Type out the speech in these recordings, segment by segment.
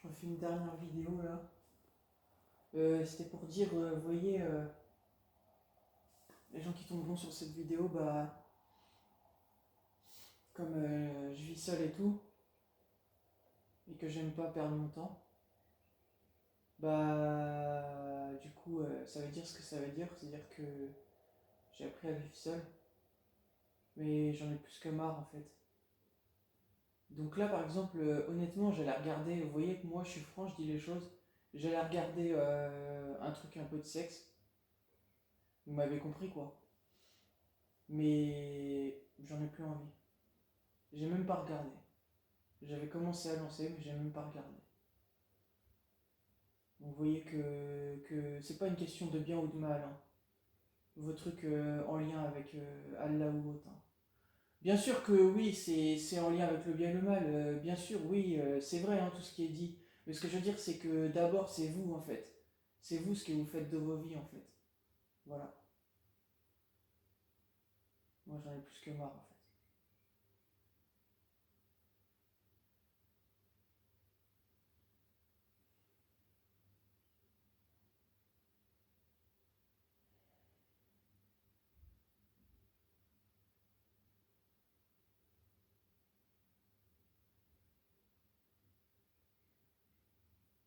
refais une dernière vidéo là. C'était pour dire, vous voyez, les gens qui tomberont sur cette vidéo, bah, comme je vis seul et tout, et que j'aime pas perdre mon temps, bah, du coup, ça veut dire ce que ça veut dire, c'est-à-dire que j'ai appris à vivre seul, mais j'en ai plus que marre en fait. Donc là, par exemple, honnêtement, j'allais regarder, vous voyez que moi je suis franc, je dis les choses, j'allais regarder un truc un peu de sexe, vous m'avez compris quoi. Mais j'en ai plus envie. J'ai même pas regardé. J'avais commencé à lancer, mais j'ai même pas regardé. Donc vous voyez que c'est pas une question de bien ou de mal, hein. Vos trucs en lien avec Allah ou autre, hein. Bien sûr que oui, c'est en lien avec le bien et le mal. Bien sûr, oui, c'est vrai, hein, tout ce qui est dit. Mais ce que je veux dire, c'est que d'abord, c'est vous, en fait. C'est vous ce que vous faites de vos vies, en fait. Voilà. Moi, j'en ai plus que marre, en fait.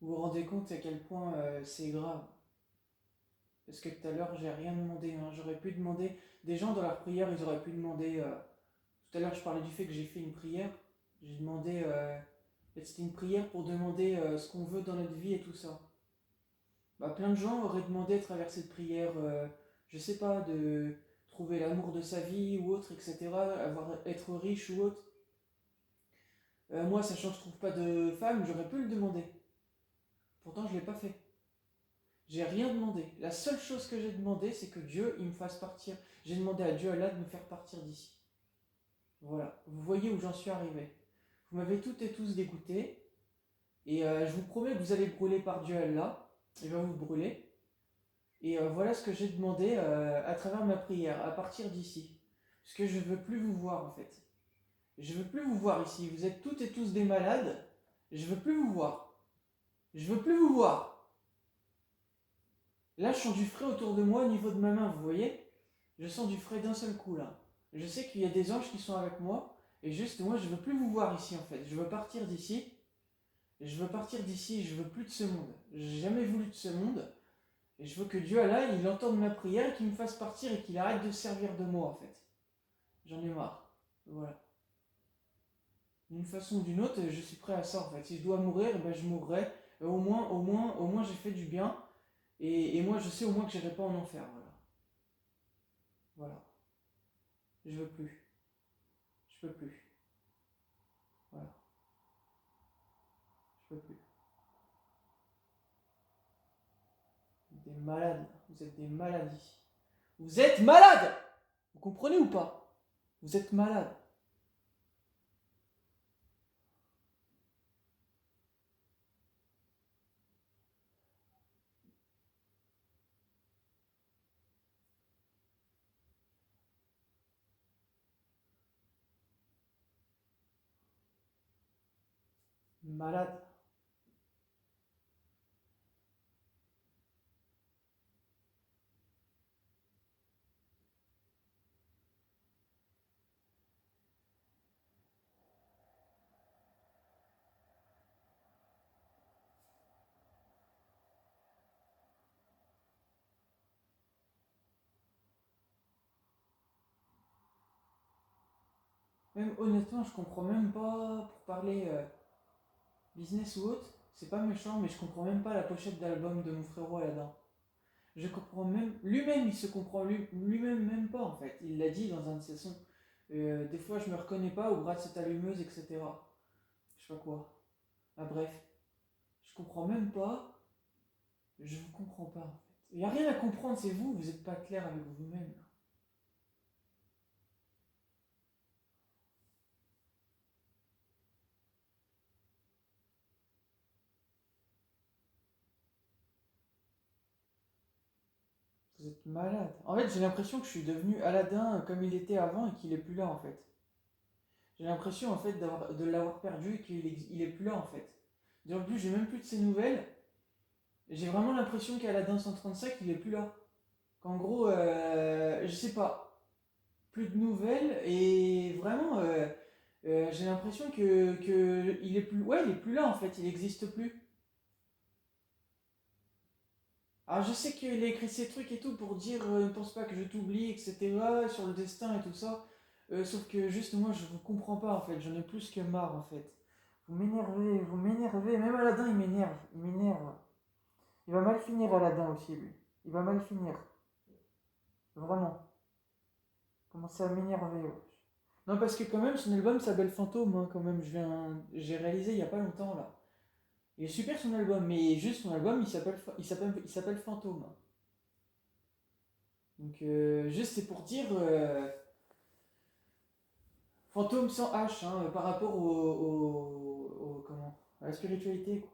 Vous vous rendez compte à quel point c'est grave. Parce que tout à l'heure, j'ai rien demandé, hein. J'aurais pu demander. Des gens, dans leur prière, ils auraient pu demander. Tout à l'heure, je parlais du fait que j'ai fait une prière. J'ai demandé. C'était une prière pour demander ce qu'on veut dans notre vie et tout ça. Bah, plein de gens auraient demandé à travers cette prière, je sais pas, de trouver l'amour de sa vie ou autre, etc. Être riche ou autre. Moi, sachant que je trouve pas de femme, j'aurais pu le demander. Pourtant, je l'ai pas fait. J'ai rien demandé. La seule chose que j'ai demandé, c'est que Dieu, il me fasse partir. J'ai demandé à Dieu, Allah, de me faire partir d'ici. Voilà. Vous voyez où j'en suis arrivé. Vous m'avez toutes et tous dégoûté. Et je vous promets que vous allez brûler par Dieu, Allah. Il va vous brûler. Et voilà ce que j'ai demandé à travers ma prière, à partir d'ici. Parce que je ne veux plus vous voir, en fait. Je ne veux plus vous voir ici. Vous êtes toutes et tous des malades. Je ne veux plus vous voir. Je ne veux plus vous voir. Là, je sens du frais autour de moi au niveau de ma main, vous voyez? Je sens du frais d'un seul coup là. Je sais qu'il y a des anges qui sont avec moi. Et juste, moi, je veux plus vous voir ici en fait. Je veux partir d'ici. Je veux partir d'ici. Je veux plus de ce monde. J'ai jamais voulu de ce monde. Et je veux que Dieu, là, il entende ma prière, qu'il me fasse partir et qu'il arrête de se servir de moi en fait. J'en ai marre. Voilà. D'une façon ou d'une autre, je suis prêt à ça en fait. Si je dois mourir, ben, je mourrai. Au moins, j'ai fait du bien. Et moi, je sais au moins que j'irai pas en enfer. Voilà. Voilà. Je veux plus. Je peux plus. Voilà. Je peux plus. Des malades. Vous êtes des malades ici. Vous êtes malades. Vous comprenez ou pas? Vous êtes malades. Malades. Même honnêtement, je comprends même pas, pour parler business ou autre, c'est pas méchant, mais je comprends même pas la pochette d'album de mon frérot Aladdin. Je comprends même. Lui-même, il se comprend lui-même même pas en fait. Il l'a dit dans un de ses sons. Des fois, je me reconnais pas au bras de cette allumeuse, etc. Je sais pas quoi. Ah, bref. Je comprends même pas. Je vous comprends pas en fait. Il n'y a rien à comprendre, c'est vous, vous n'êtes pas clair avec vous-même. Vous êtes malade. En fait, j'ai l'impression que je suis devenu Aladdin comme il était avant et qu'il est plus là en fait. J'ai l'impression en fait de l'avoir perdu et qu'il est plus là en fait. Et en plus, j'ai même plus de ses nouvelles. Et j'ai vraiment l'impression qu'Aladin 135, il est plus là. Qu'en gros, je sais pas, plus de nouvelles et vraiment, j'ai l'impression que il est plus, ouais, il est plus là en fait, il n'existe plus. Alors je sais qu'il a écrit ces trucs et tout pour dire ne pense pas que je t'oublie, etc. sur le destin et tout ça. Sauf que juste moi je vous comprends pas en fait, j'en ai plus que marre en fait. Vous m'énervez, même Aladdin il m'énerve, il m'énerve. Il va mal finir Aladdin aussi lui. Il va mal finir, vraiment. Commencer à m'énerver, ouais. Non parce que quand même son album s'appelle Fantôme, hein, quand même, j'ai réalisé il y a pas longtemps là. Il est super son album, mais juste son album il s'appelle Fantôme. Donc juste c'est pour dire fantôme sans H hein, par rapport comment à la spiritualité quoi.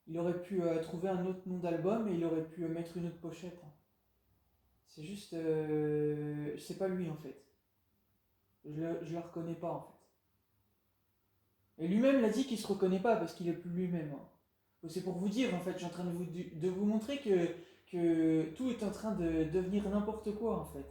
Il aurait pu trouver un autre nom d'album et il aurait pu mettre une autre pochette, hein. C'est juste c'est pas lui en fait. Je le reconnais pas en fait. Et lui-même l'a dit qu'il se reconnaît pas parce qu'il est plus lui-même, hein. C'est pour vous dire en fait, je suis en train de vous montrer que tout est en train de devenir n'importe quoi en fait.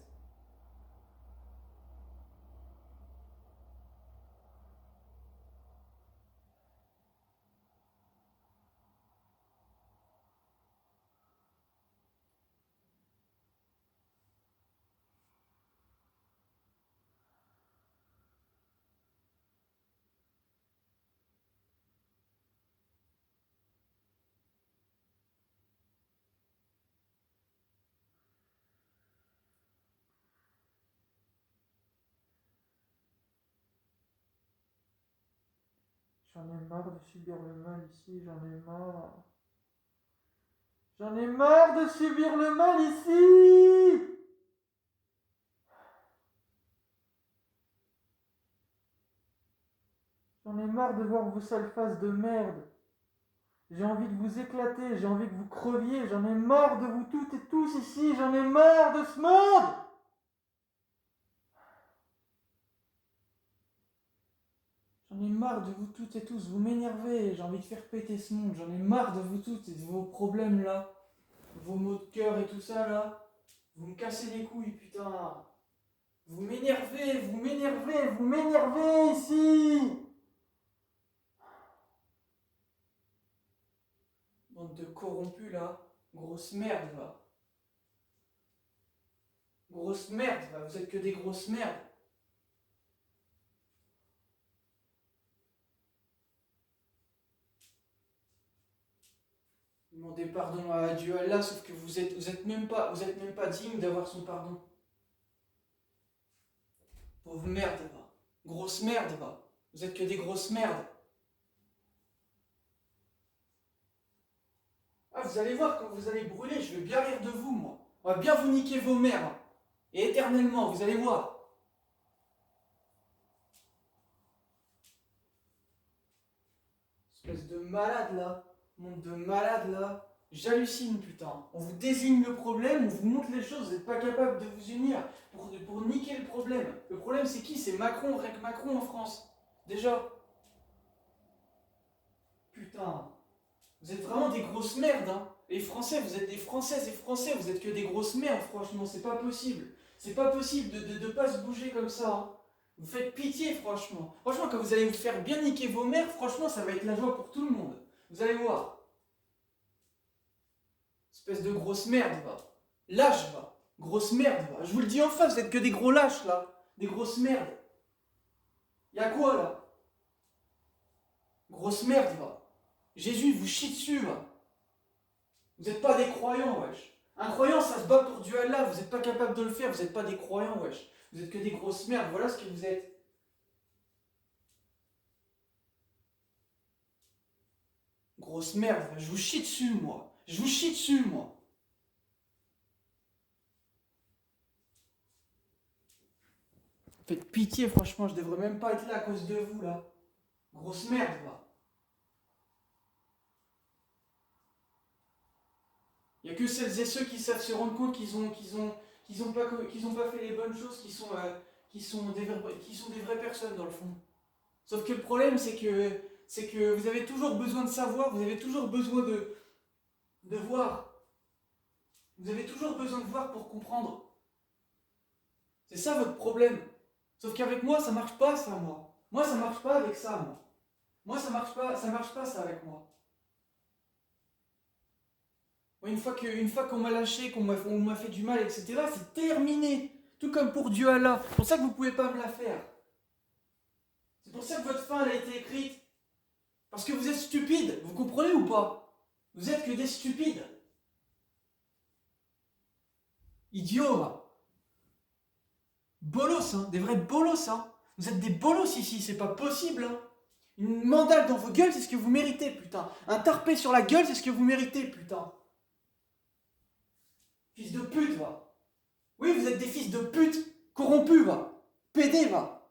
J'en ai marre de subir le mal ici, j'en ai marre. J'en ai marre de subir le mal ici. J'en ai marre de voir vos sales faces de merde. J'ai envie de vous éclater, j'ai envie que vous creviez, j'en ai marre de vous toutes et tous ici, j'en ai marre de ce monde. J'en ai marre de vous toutes et tous, vous m'énervez, j'ai envie de faire péter ce monde, j'en ai marre de vous toutes et de vos problèmes là, vos maux de cœur et tout ça là. Vous me cassez les couilles, putain. Vous m'énervez ici. Bande de corrompus là, grosse merde va. Grosse merde va, vous êtes que des grosses merdes. Demandez pardon à Dieu Allah, sauf que vous êtes même pas digne d'avoir son pardon. Pauvre merde va. Grosse merde va. Vous êtes que des grosses merdes. Ah, vous allez voir, quand vous allez brûler, je vais bien rire de vous, moi. On va bien vous niquer vos mères. Et éternellement, vous allez voir. Espèce de malade là. Monde de malade là. J'hallucine, putain. On vous désigne le problème, on vous montre les choses, vous n'êtes pas capable de vous unir pour niquer le problème. Le problème, c'est qui? C'est Macron, rien que Macron en France. Déjà. Putain. Vous êtes vraiment des grosses merdes, hein. Les Français, vous êtes des Françaises et Français, vous êtes que des grosses merdes, franchement, c'est pas possible. C'est pas possible de pas se bouger comme ça, hein. Vous faites pitié, franchement. Franchement, quand vous allez vous faire bien niquer vos mères, franchement, ça va être la joie pour tout le monde. Vous allez voir. Espèce de grosse merde, va. Lâche, va. Grosse merde, va. Je vous le dis en face, vous êtes que des gros lâches, là. Des grosses merdes. Y'a quoi, là? Grosse merde, va. Jésus vous chie dessus, va. Vous n'êtes pas des croyants, wesh. Un croyant, ça se bat pour Dieu Allah. Vous n'êtes pas capable de le faire. Vous n'êtes pas des croyants, wesh. Vous êtes que des grosses merdes. Voilà ce que vous êtes. Grosse merde. Je vous chie dessus, moi. Je vous chie dessus, moi. Faites pitié, franchement. Je devrais même pas être là à cause de vous, là. Grosse merde, va. Il n'y a que celles et ceux qui savent se rendre compte qu'ils ont pas fait les bonnes choses, qui sont des vraies personnes dans le fond. Sauf que le problème, c'est que vous avez toujours besoin de savoir, vous avez toujours besoin de voir. Vous avez toujours besoin de voir pour comprendre. C'est ça votre problème. Sauf qu'avec moi, ça marche pas ça, moi. Moi, ça marche pas avec ça, moi. Moi, ça marche pas ça avec moi. Une fois qu'on m'a lâché, on m'a fait du mal, etc., c'est terminé. Tout comme pour Dieu Allah. C'est pour ça que vous ne pouvez pas me la faire. C'est pour ça que votre fin elle a été écrite. Parce que vous êtes stupides. Vous comprenez ou pas? Vous êtes que des stupides. Idiots, là. Bolos, hein. Des vrais bolos, hein. Vous êtes des bolos ici, c'est pas possible, hein. Une mandale dans vos gueules, c'est ce que vous méritez, putain. Un tarpé sur la gueule, c'est ce que vous méritez, putain. Fils de pute, va. Oui, vous êtes des fils de pute corrompus, va. Pédés, va.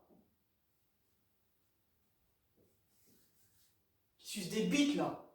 Qui sucent des bites, là.